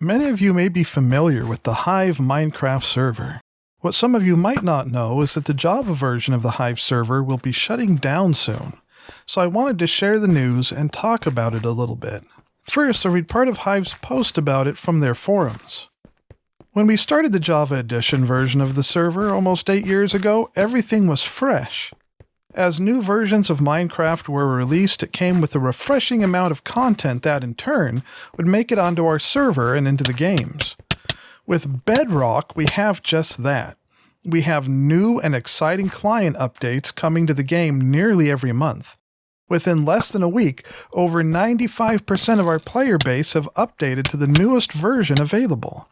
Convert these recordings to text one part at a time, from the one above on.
Many of you may be familiar with the Hive Minecraft server. What some of you might not know is that the Java version of the Hive server will be shutting down soon, so I wanted to share the news and talk about it a little bit. First, I'll read part of Hive's post about it from their forums. When we started the Java Edition version of the server almost 8 years ago, everything was fresh. As new versions of Minecraft were released, it came with a refreshing amount of content that, in turn, would make it onto our server and into the games. With Bedrock, we have just that. We have new and exciting client updates coming to the game nearly every month. Within less than a week, over 95% of our player base have updated to the newest version available.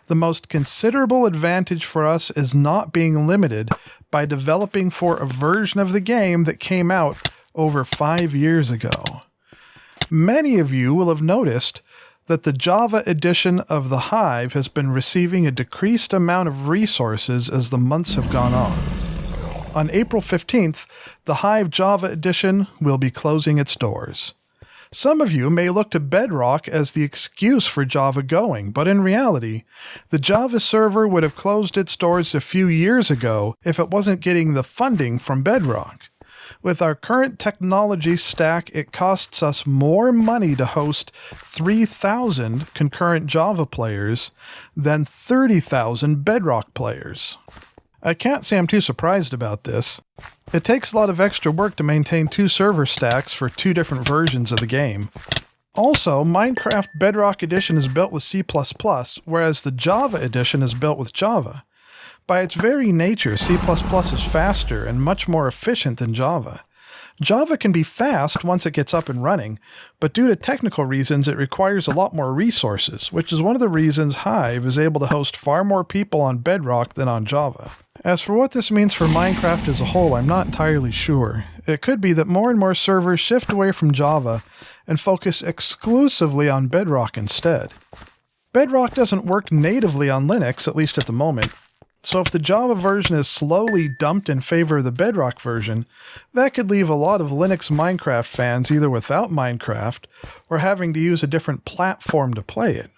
The most considerable advantage for us is not being limited by developing for a version of the game that came out over 5 years ago. Many of you will have noticed that the Java edition of the Hive has been receiving a decreased amount of resources as the months have gone on. On April 15th, the Hive Java edition will be closing its doors. Some of you may look to Bedrock as the excuse for Java going, but in reality, the Java server would have closed its doors a few years ago if it wasn't getting the funding from Bedrock. With our current technology stack, it costs us more money to host 3,000 concurrent Java players than 30,000 Bedrock players. I can't say I'm too surprised about this. It takes a lot of extra work to maintain 2 server stacks for 2 different versions of the game. Also, Minecraft Bedrock Edition is built with C++, whereas the Java Edition is built with Java. By its very nature, C++ is faster and much more efficient than Java. Java can be fast once it gets up and running, but due to technical reasons it requires a lot more resources, which is one of the reasons Hive is able to host far more people on Bedrock than on Java. As for what this means for Minecraft as a whole, I'm not entirely sure. It could be that more and more servers shift away from Java and focus exclusively on Bedrock instead. Bedrock doesn't work natively on Linux, at least at the moment. So if the Java version is slowly dumped in favor of the Bedrock version, that could leave a lot of Linux Minecraft fans either without Minecraft or having to use a different platform to play it.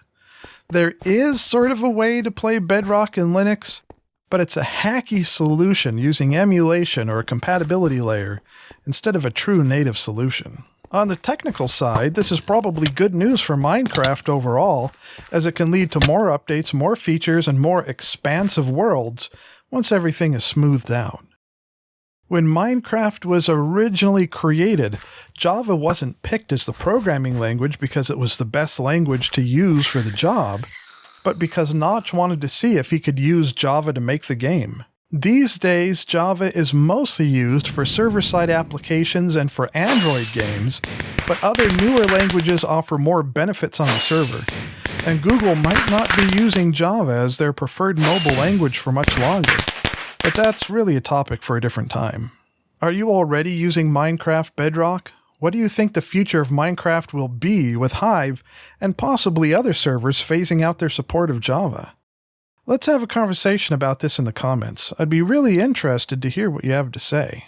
There is sort of a way to play Bedrock in Linux, but it's a hacky solution using emulation or a compatibility layer instead of a true native solution. On the technical side, this is probably good news for Minecraft overall, as it can lead to more updates, more features, and more expansive worlds once everything is smoothed out. When Minecraft was originally created, Java wasn't picked as the programming language because it was the best language to use for the job, but because Notch wanted to see if he could use Java to make the game. These days, Java is mostly used for server-side applications and for Android games, but other newer languages offer more benefits on the server, and Google might not be using Java as their preferred mobile language for much longer, but that's really a topic for a different time. Are you already using Minecraft Bedrock? What do you think the future of Minecraft will be with Hive and possibly other servers phasing out their support of Java? Let's have a conversation about this in the comments. I'd be really interested to hear what you have to say.